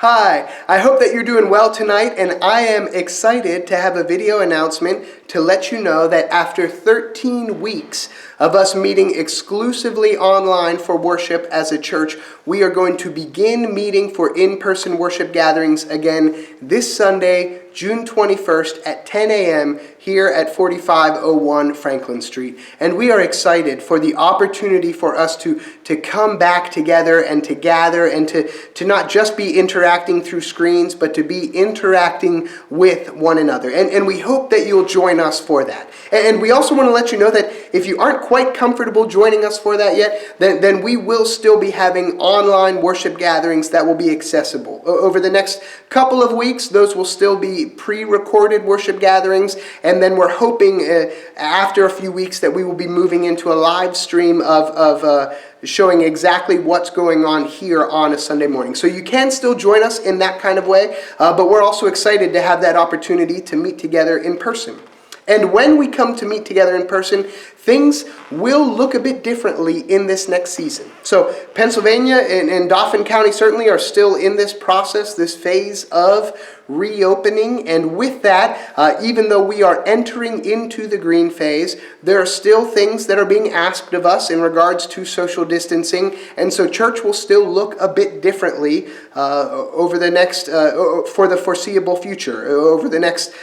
Hi, I hope that you're doing well tonight, and I am excited to have a video announcement to let you know that after 13 weeks of us meeting exclusively online for worship as a church, we are going to begin meeting for in-person worship gatherings again this Sunday, June 21st at 10 a.m. here at 4501 Franklin Street. And we are excited for the opportunity for us to come back together and to gather and to not just be interacting through screens, but to be interacting with one another. And we hope that you'll join us for that. And we also want to let you know that if you aren't quite comfortable joining us for that yet, then we will still be having online worship gatherings that will be accessible. Over the next couple of weeks, those will still be pre-recorded worship gatherings, and then we're hoping after a few weeks that we will be moving into a live stream of showing exactly what's going on here on a Sunday morning. So you can still join us in that kind of way, but we're also excited to have that opportunity to meet together in person. And when we come to meet together in person, things will look a bit differently in this next season. So Pennsylvania and Dauphin County certainly are still in this process, this phase of reopening. And with that, even though we are entering into the green phase, there are still things that are being asked of us in regards to social distancing. And so church will still look a bit differently over the next, for the foreseeable future, over the next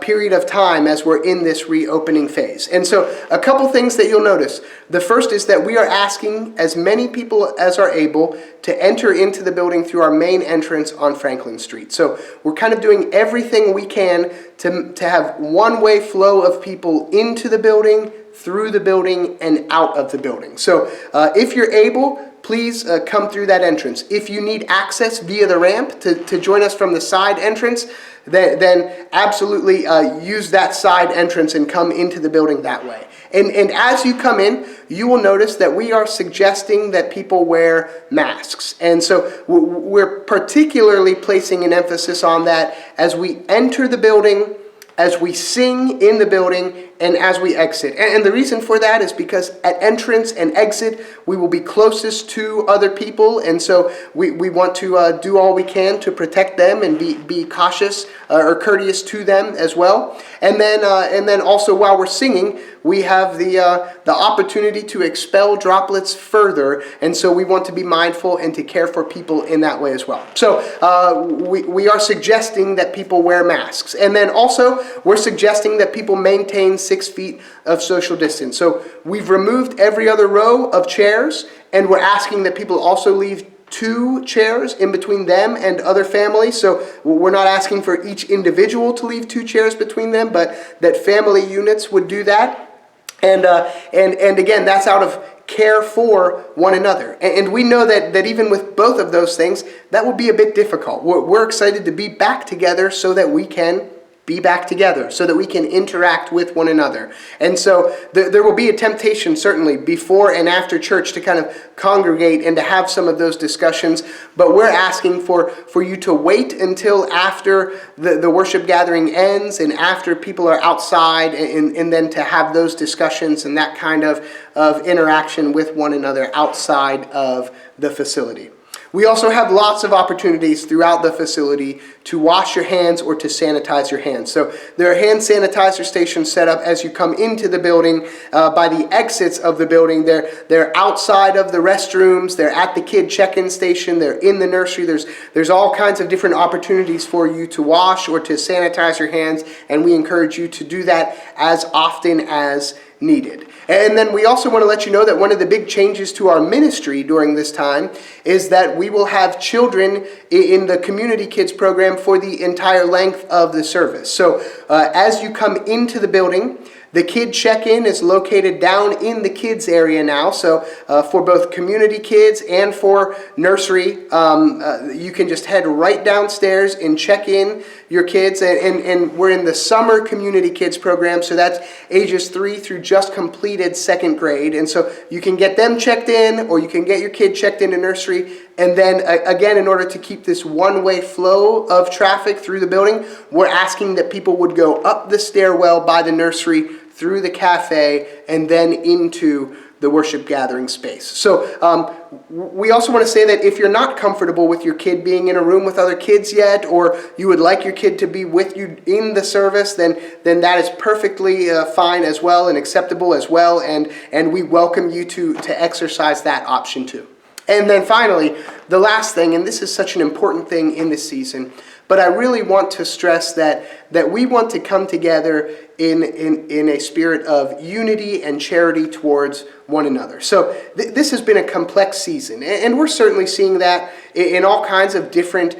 period of time as we're in this reopening phase. And so a couple things that you'll notice. The first is that we are asking as many people as are able to enter into the building through our main entrance on Franklin Street. So we're kind of doing everything we can to have one-way flow of people into the building, through the building, and out of the building. So if you're able, please come through that entrance. If you need access via the ramp to join us from the side entrance, then absolutely use that side entrance and come into the building that way. And as you come in, you will notice that we are suggesting that people wear masks. And so we're particularly placing an emphasis on that as we enter the building, as we sing in the building, and as we exit. And the reason for that is because at entrance and exit, we will be closest to other people, and so we want to do all we can to protect them and be cautious or courteous to them as well. And then also while we're singing, we have the opportunity to expel droplets further, and so we want to be mindful and to care for people in that way as well. So we are suggesting that people wear masks, and then also we're suggesting that people maintain 6 feet of social distance. So we've removed every other row of chairs, and we're asking that people also leave 2 chairs in between them and other families. So we're not asking for each individual to leave 2 chairs between them, but that family units would do that. And again, that's out of care for one another. And we know that even with both of those things, that will be a bit difficult. We're excited to be back together so that we can be back together, so that we can interact with one another. And so there will be a temptation, certainly, before and after church to kind of congregate and to have some of those discussions, but we're asking for you to wait until after the worship gathering ends and after people are outside, and then to have those discussions and that kind of interaction with one another outside of the facility. We also have lots of opportunities throughout the facility to wash your hands or to sanitize your hands. So there are hand sanitizer stations set up as you come into the building. By the exits of the building, they're outside of the restrooms, they're at the kid check-in station, they're in the nursery. There's all kinds of different opportunities for you to wash or to sanitize your hands, and we encourage you to do that as often as needed. And then we also want to let you know that one of the big changes to our ministry during this time is that we will have children in the Community Kids program for the entire length of the service. So as you come into the building, the kid check-in is located down in the kids area now. So for both community kids and for nursery, you can just head right downstairs and check in your kids. And we're in the summer community kids program. So that's ages 3 through just completed 2nd grade. And so you can get them checked in, or you can get your kid checked into nursery. And then again, in order to keep this one-way flow of traffic through the building, we're asking that people would go up the stairwell by the nursery, through the cafe, and then into the worship gathering space. So we also want to say that if you're not comfortable with your kid being in a room with other kids yet, or you would like your kid to be with you in the service, then that is perfectly fine as well and acceptable as well, and we welcome you to exercise that option too. And then finally, the last thing, and this is such an important thing in this season, but I really want to stress that we want to come together in a spirit of unity and charity towards one another. So this has been a complex season, and we're certainly seeing that in all kinds of different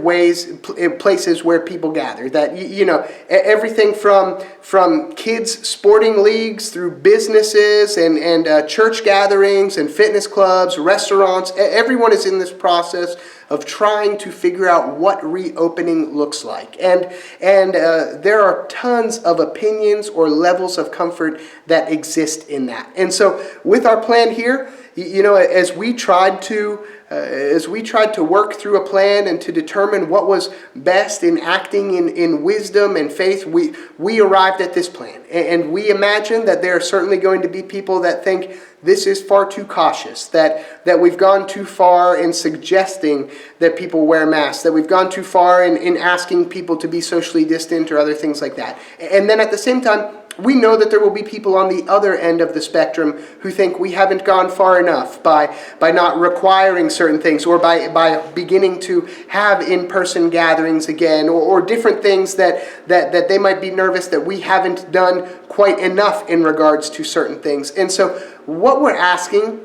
ways, places where people gather. That, you know, everything from kids' sporting leagues through businesses and church gatherings and fitness clubs, restaurants. Everyone is in this process of trying to figure out what reopening looks like. And there are tons of opinions or levels of comfort that exist in that. And so with our plan here, you know, as we tried to work through a plan and to determine what was best in acting in wisdom and faith, we arrived at this plan. And we imagine that there are certainly going to be people that think this is far too cautious, that we've gone too far in suggesting that people wear masks, that we've gone too far in asking people to be socially distant or other things like that. And then at the same time, we know that there will be people on the other end of the spectrum who think we haven't gone far enough by not requiring certain things, or by beginning to have in-person gatherings again, or different things that they might be nervous that we haven't done quite enough in regards to certain things. And so what we're asking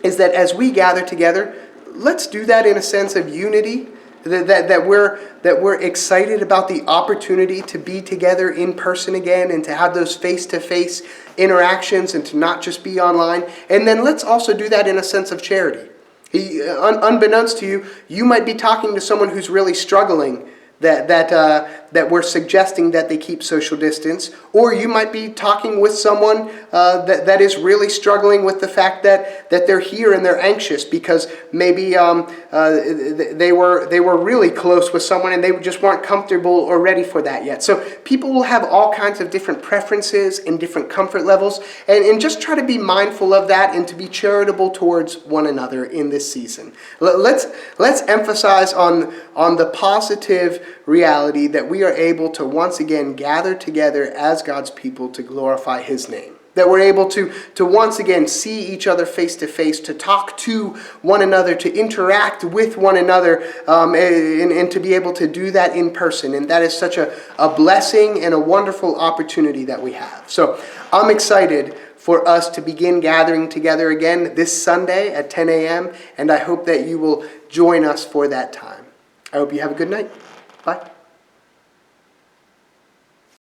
is that as we gather together, let's do that in a sense of unity, that we're excited about the opportunity to be together in person again and to have those face-to-face interactions and to not just be online. And then let's also do that in a sense of charity. Unbeknownst to you, you might be talking to someone who's really struggling that we're suggesting that they keep social distance, or you might be talking with someone that is really struggling with the fact that they're here and they're anxious because maybe they were really close with someone and they just weren't comfortable or ready for that yet. So people will have all kinds of different preferences and different comfort levels, and just try to be mindful of that and to be charitable towards one another in this season. Let's emphasize on the positive reality that we are able to once again gather together as God's people to glorify His name. That we're able to once again see each other face to face, to talk to one another, to interact with one another, and to be able to do that in person. And that is such a blessing and a wonderful opportunity that we have. So I'm excited for us to begin gathering together again this Sunday at 10 a.m. And I hope that you will join us for that time. I hope you have a good night. Bye.